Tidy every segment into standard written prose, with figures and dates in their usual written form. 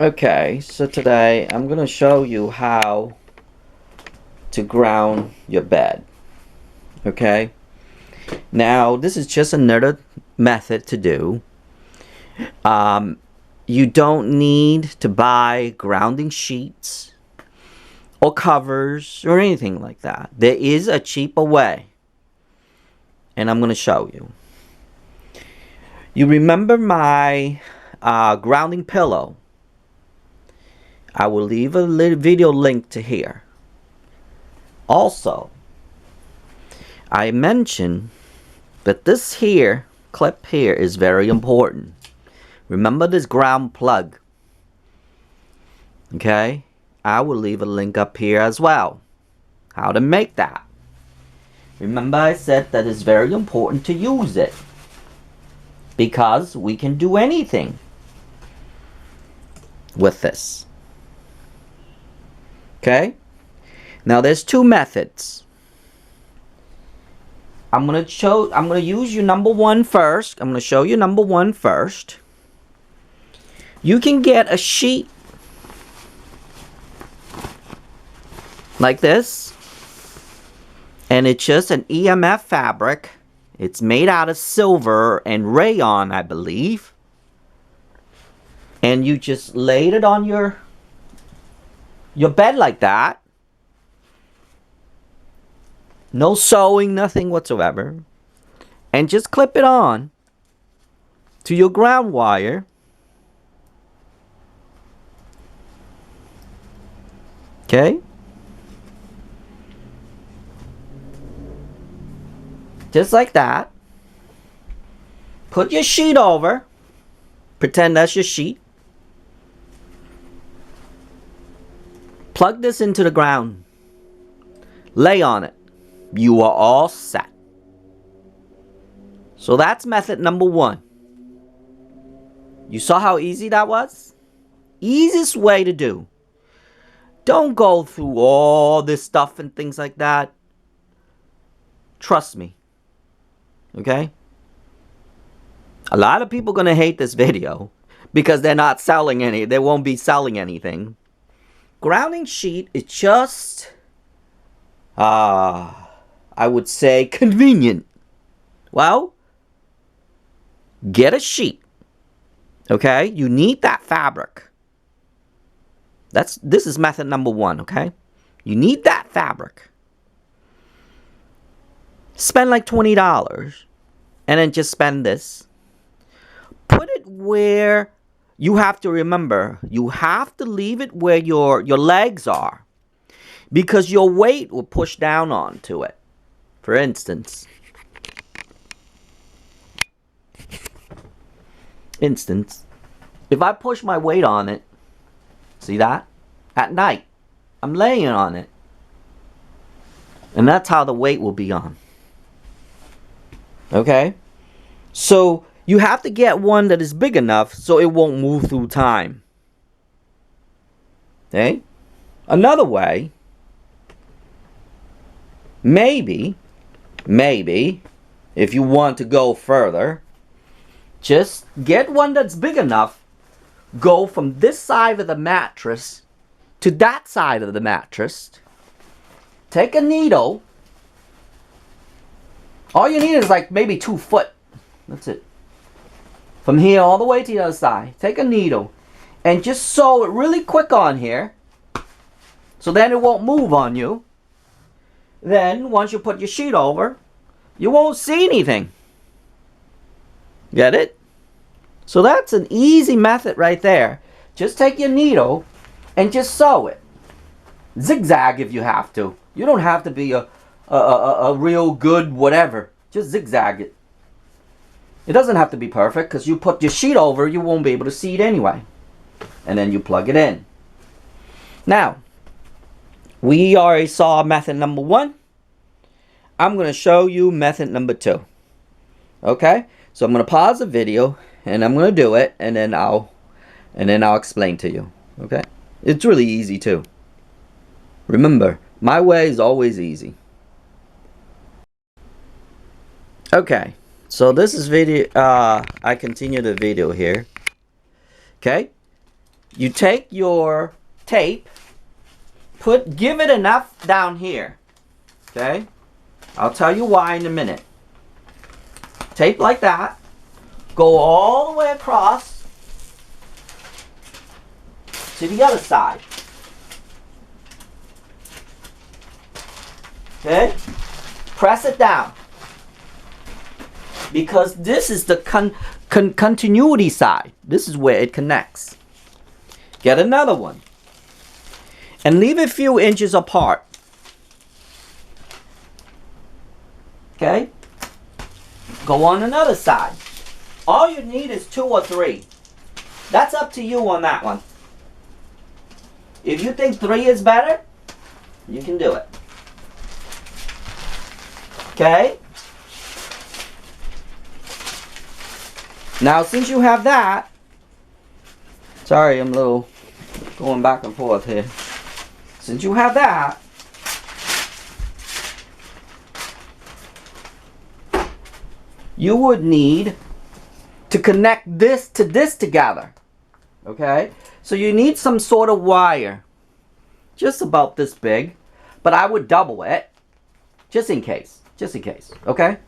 Okay, so today I'm gonna show you how to ground your bed. Okay, now this is just another method to do. Um, you don't need to buy grounding sheets or covers or anything like that. There is a cheaper way, and I'm gonna show you. You remember my grounding pillow? I will leave a video link to here. Also, I mentioned that this here clip here is very important. Remember this ground plug. Okay? I will leave a link up here as well. How to make that. Remember I said that it's very important to use it, because we can do anything with this. Okay? Now there's two methods. I'm gonna use you number one first. I'm gonna show you number one first. You can get a sheet like this, and it's just an EMF fabric. It's made out of silver and rayon, I believe. And you just laid it on your bed like that. No sewing, nothing whatsoever. And just clip it on to your ground wire. Okay? Just like that. Put your sheet over. Pretend that's your sheet. Plug this into the ground. Lay on it. You are all set. So that's method number one. You saw how easy that was? Easiest way to do. Don't go through all this stuff and things like that. Trust me. Okay? A lot of people are going to hate this video because they're not selling any. They won't be selling anything. Grounding sheet is just, I would say, convenient. Well, get a sheet. Okay? You need that fabric. This is method number one, okay? You need that fabric. Spend like $20 and then just spend this. Put it where you have to remember. You have to leave it where your legs are, because your weight will push down onto it. For instance, if I push my weight on it, see that? At night, I'm laying on it. And that's how the weight will be on. Okay? So, you have to get one that is big enough so it won't move through time. Okay? Another way, maybe, if you want to go further, just get one that's big enough. Go from this side of the mattress to that side of the mattress. Take a needle. All you need is like maybe 2 foot. That's it. From here all the way to the other side. Take a needle and just sew it really quick on here, so then it won't move on you. Then once you put your sheet over, you won't see anything. Get it? So that's an easy method right there. Just take your needle and just sew it. Zigzag if you have to. You don't have to be a real good whatever. Just zigzag it. It doesn't have to be perfect, because you put your sheet over, you won't be able to see it anyway. And then you plug it in. Now, we already saw method number one. I'm going to show you method number two. Okay? So I'm going to pause the video and I'm going to do it, and then I'll explain to you. Okay? It's really easy too. Remember, my way is always easy. Okay. So this is video, I continue the video here. Okay? you take your tape, give it enough down here. Okay? I'll tell you why in a minute. Tape like that. Go all the way across to the other side. Okay? Press it down. Because this is the continuity side. This is where it connects. Get another one. And leave it a few inches apart. Okay? Go on another side. All you need is 2 or 3. That's up to you on that one. If you think 3 is better, you can do it. Okay? Now, since you have that, sorry, I'm a little going back and forth here. Since you have that, you would need to connect this to this together. Okay? So you need some sort of wire. Just about this big. But I would double it. Just in case. Just in case. Okay?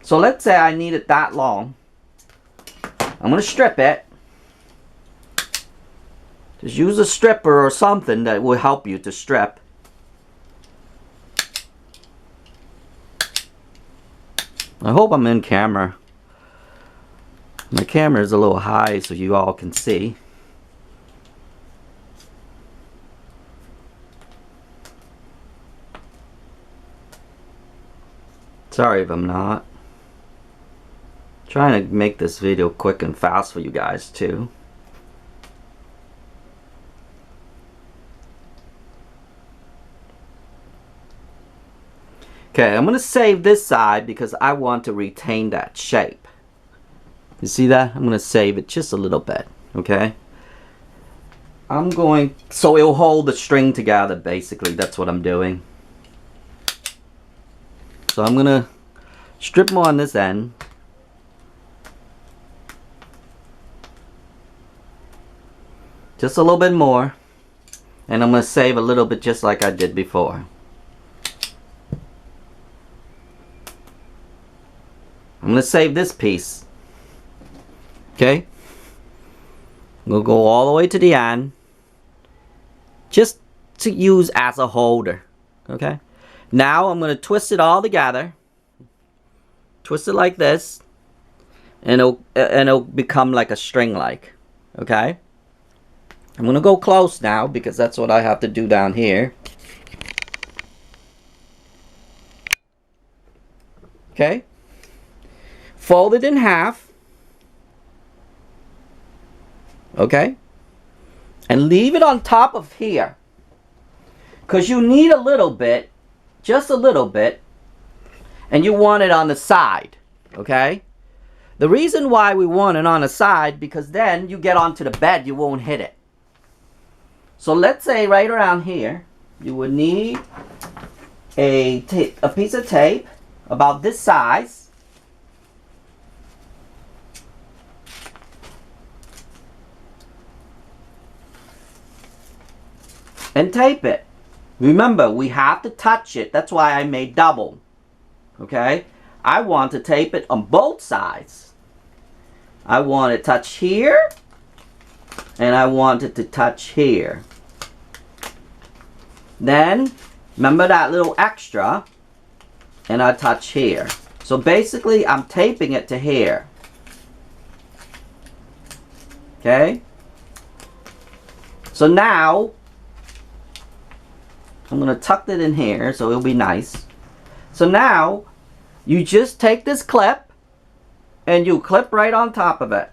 So let's say I need it that long. I'm going to strip it. Just use a stripper or something that will help you to strip. I hope I'm in camera. My camera is a little high so you all can see. Sorry if I'm not. Trying to make this video quick and fast for you guys too. Okay, I'm going to save this side because I want to retain that shape. You see that? I'm going to save it just a little bit. Okay? So it'll hold the string together basically. That's what I'm doing. So I'm going to strip more on this end. Just a little bit more. And I'm going to save a little bit just like I did before. I'm going to save this piece. Okay? We'll go all the way to the end. Just to use as a holder. Okay? Now I'm going to twist it all together. Twist it like this. And it'll become like a string like. Okay? I'm going to go close now because that's what I have to do down here. Okay? Fold it in half. Okay? And leave it on top of here. Because you need a little bit. Just a little bit. And you want it on the side. Okay? The reason why we want it on the side, because then you get onto the bed, you won't hit it. So let's say right around here, you would need a piece of tape about this size. And tape it. Remember, we have to touch it. That's why I made double. Okay? I want to tape it on both sides. I want it to touch here. And I want it to touch here. Then, remember that little extra. And I touch here. So basically, I'm taping it to here. Okay? So now, I'm going to tuck it in here so it'll be nice. So now, you just take this clip and you clip right on top of it.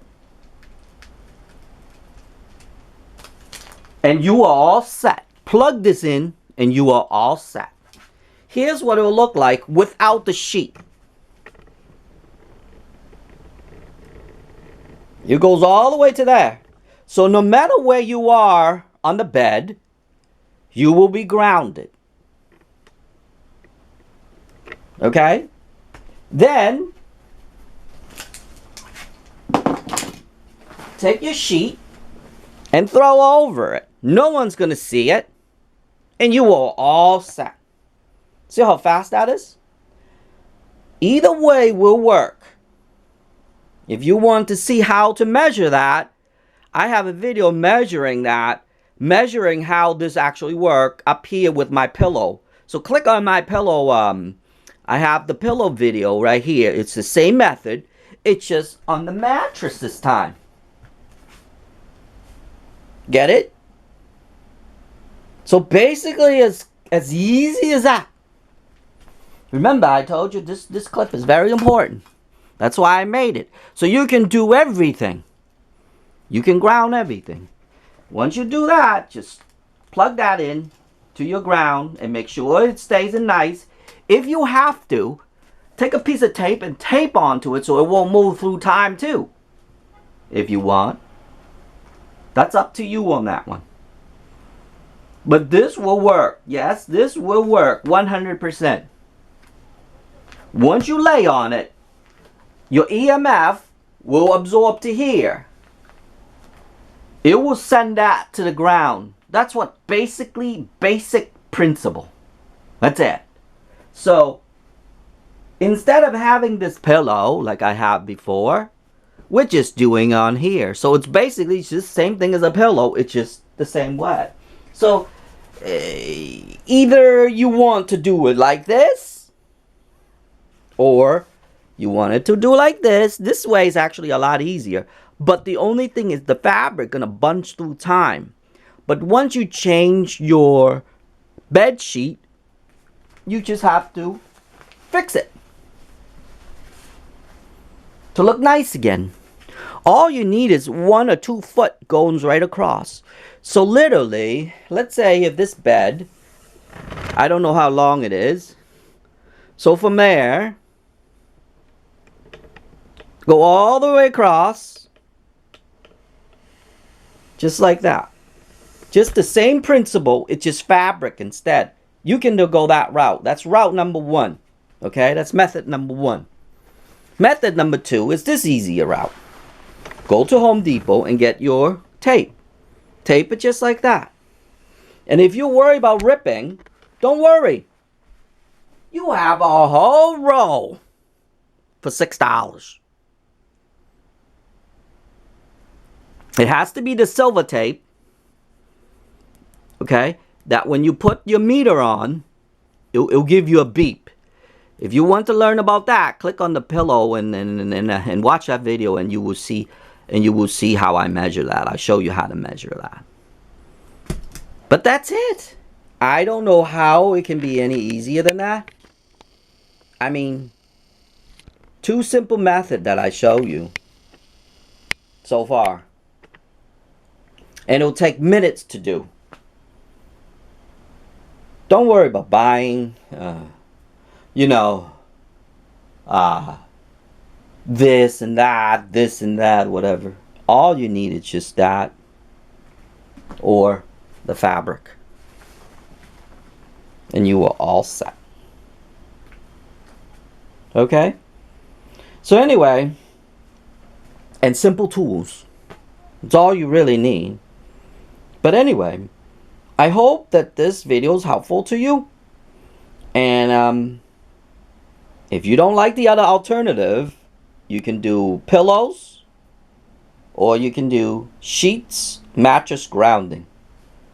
And you are all set. Plug this in and you are all set. Here's what it will look like without the sheet. It goes all the way to there. So no matter where you are on the bed, you will be grounded. Okay? Then, take your sheet and throw over it. No one's going to see it. And you are all set. See how fast that is? Either way will work. If you want to see how to measure that, I have a video measuring that, measuring how this actually works up here with my pillow. So click on my pillow. I have the pillow video right here. It's the same method. It's just on the mattress this time. Get it? So basically, it's as easy as that. Remember, I told you this clip is very important. That's why I made it. So you can do everything. You can ground everything. Once you do that, just plug that in to your ground and make sure it stays in nice. If you have to, take a piece of tape and tape onto it so it won't move through time too. If you want. That's up to you on that one. But this will work. Yes, this will work 100%. Once you lay on it, your EMF will absorb to here. It will send that to the ground. That's what basic principle. That's it. So, instead of having this pillow like I have before, we're just doing on here. So it's basically just the same thing as a pillow. It's just the same way. So, either you want to do it like this, or you want it to do like this. This way is actually a lot easier. But the only thing is the fabric gonna bunch through time. But once you change your bed sheet, you just have to fix it to look nice again. All you need is 1 or 2 foot goes right across. So literally, let's say if this bed, I don't know how long it is. So from there, go all the way across. Just like that. Just the same principle, it's just fabric instead. You can go that route. That's route number 1. Okay, that's method number 1. Method number 2 is this easier route. Go to Home Depot and get your tape. Tape it just like that. And if you worry about ripping, don't worry. You have a whole roll for $6. It has to be the silver tape. Okay? That when you put your meter on, it'll give you a beep. If you want to learn about that, click on the pillow and watch that video, and you will see how I measure that. I'll show you how to measure that. But that's it. I don't know how it can be any easier than that. I mean, 2 simple methods that I show you so far. And it'll take minutes to do. Don't worry about buying, this and that, whatever. All you need is just that or the fabric. And you are all set. Okay? So anyway, and simple tools. It's all you really need. But anyway, I hope that this video is helpful to you. And if you don't like the other alternative, you can do pillows, or you can do sheets, mattress grounding.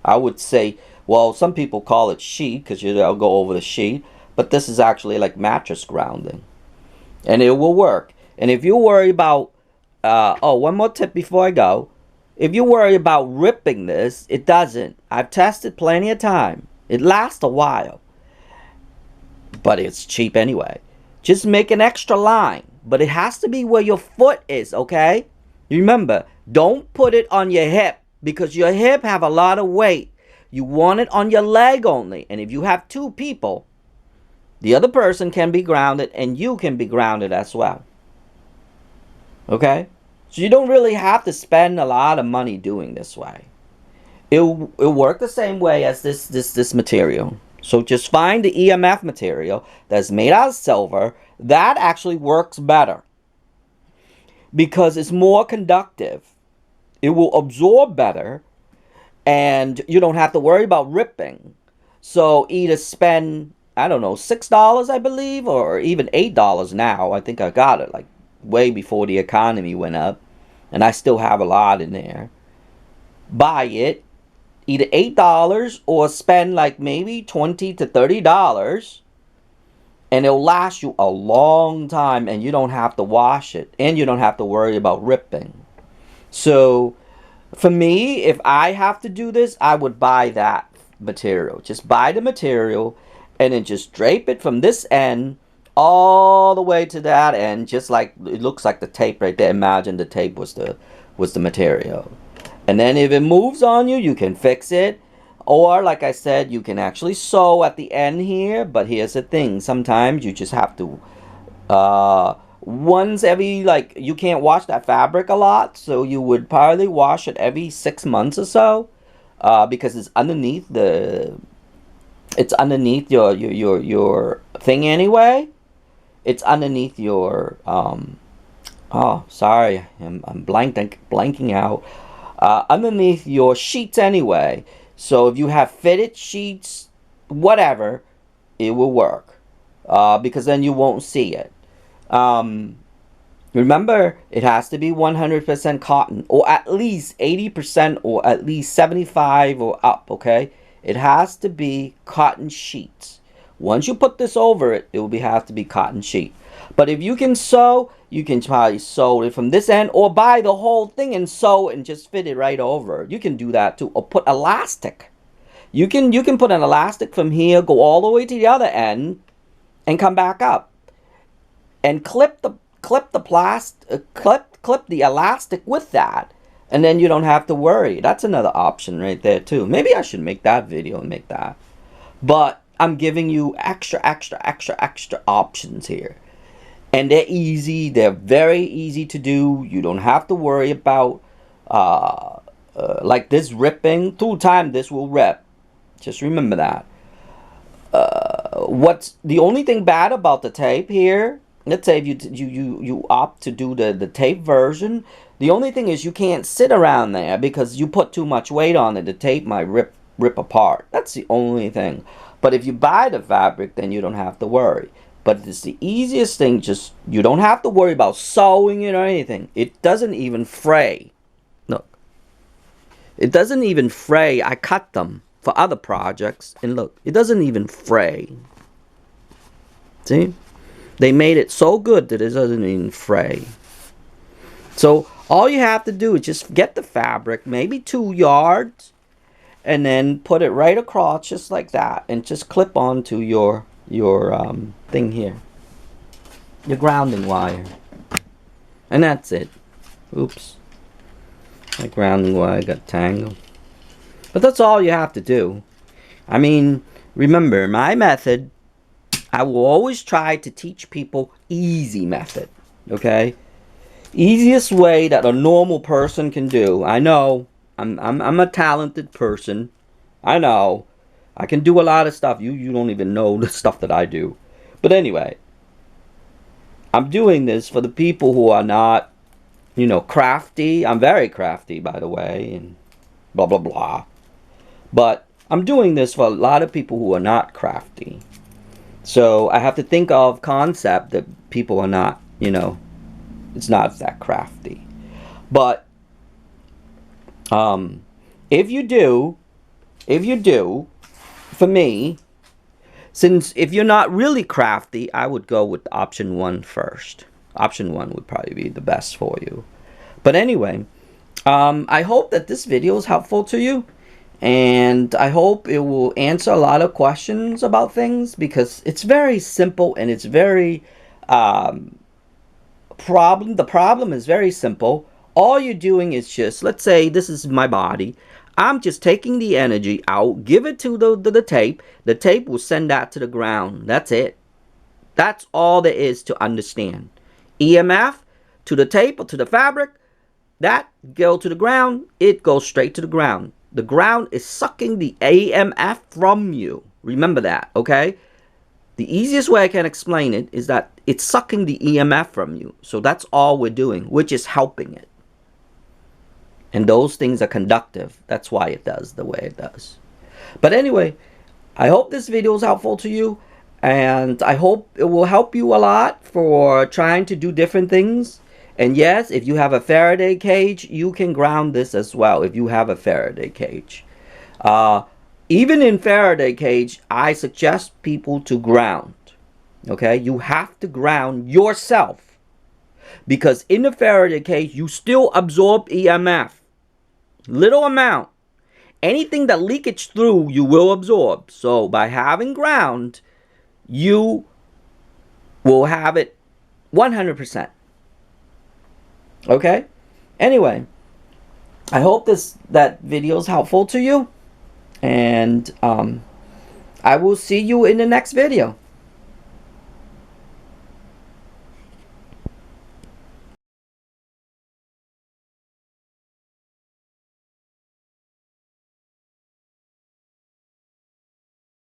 I would say, well, some people call it sheet because they'll go over the sheet, but this is actually like mattress grounding, and it will work. And if you worry about, one more tip before I go. If you worry about ripping this, it doesn't. I've tested plenty of time. It lasts a while, but it's cheap anyway. Just make an extra line, but it has to be where your foot is, okay? Remember, don't put it on your hip because your hip have a lot of weight. You want it on your leg only. And if you have 2 people, the other person can be grounded and you can be grounded as well. Okay? So you don't really have to spend a lot of money doing this way. It'll work the same way as this material. So just find the EMF material that's made out of silver. That actually works better because it's more conductive. It will absorb better, and you don't have to worry about ripping. So either spend, I don't know, $6, I believe, or even $8 now. I think I got it like way before the economy went up, and I still have a lot in there. Buy it, either $8 or spend like maybe $20 to $30, and it'll last you a long time, and you don't have to wash it, and you don't have to worry about ripping. So for me, if I have to do this, I would buy that material. Just buy the material and then just drape it from this end all the way to that end, just like it looks like the tape right there. Imagine the tape was the material. And then if it moves on you, you can fix it. Or like I said, you can actually sew at the end here. But here's the thing, sometimes you just have to once every, like, you can't wash that fabric a lot, so you would probably wash it every 6 months or so, because it's underneath your thing anyway. It's underneath your oh, sorry, I'm blanking out. Underneath your sheets anyway. So if you have fitted sheets, whatever, it will work, because then you won't see it. Remember, it has to be 100% cotton, or at least 80%, or at least 75 or up, okay? It has to be cotton sheets. Once you put this over it, it will have to be cotton sheet. But if you can sew, you can probably sew it from this end, or buy the whole thing and sew and just fit it right over. You can do that too, or put elastic. You can put an elastic from here, go all the way to the other end, and come back up. And clip the elastic with that, and then you don't have to worry. That's another option right there too. Maybe I should make that video and make that. But I'm giving you extra options here, and they're easy. They're very easy to do. You don't have to worry about like this ripping. Through time, this will rip. Just remember that. What's the only thing bad about the tape here? Let's say if you opt to do the tape version, the only thing is you can't sit around there because you put too much weight on it. The tape might rip apart. That's the only thing. But if you buy the fabric, then you don't have to worry. But it's the easiest thing. Just, you don't have to worry about sewing it or anything. It doesn't even fray. Look, it doesn't even fray. I cut them for other projects, and look, it doesn't even fray. See? They made it so good that it doesn't even fray. So all you have to do is just get the fabric, maybe 2 yards, and then put it right across just like that, and just clip onto your thing here, your grounding wire, and that's it. Oops, my grounding wire got tangled. But that's all you have to do. I mean, remember, my method, I will always try to teach people easy method, okay? Easiest way that a normal person can do. I know, I'm a talented person. I know, I can do a lot of stuff. You don't even know the stuff that I do. But anyway, I'm doing this for the people who are not, you know, crafty. I'm very crafty, by the way, and blah, blah, blah. But I'm doing this for a lot of people who are not crafty. So I have to think of concept that people are not, you know, it's not that crafty. But if you do, for me, since if you're not really crafty, I would go with option 1 first. Option 1 would probably be the best for you. But anyway, I hope that this video is helpful to you. And I hope it will answer a lot of questions about things, because it's very simple and it's very the problem is very simple. All you're doing is just, let's say this is my body. I'm just taking the energy out, give it to the tape. The tape will send that to the ground. That's it. That's all there is to understand. EMF to the tape or to the fabric, that go to the ground, it goes straight to the ground. The ground is sucking the EMF from you. Remember that, okay? The easiest way I can explain it is that it's sucking the EMF from you. So that's all we're doing. We're just helping it. And those things are conductive. That's why it does the way it does. But anyway, I hope this video is helpful to you. And I hope it will help you a lot for trying to do different things. And yes, if you have a Faraday cage, you can ground this as well if you have a Faraday cage. Even in Faraday cage, I suggest people to ground. Okay, you have to ground yourself. Because in the Faraday cage, you still absorb EMF. Little amount. Anything that leakage through, you will absorb. So by having ground, you will have it 100%. Okay? Anyway, I hope that video is helpful to you. And I will see you in the next video.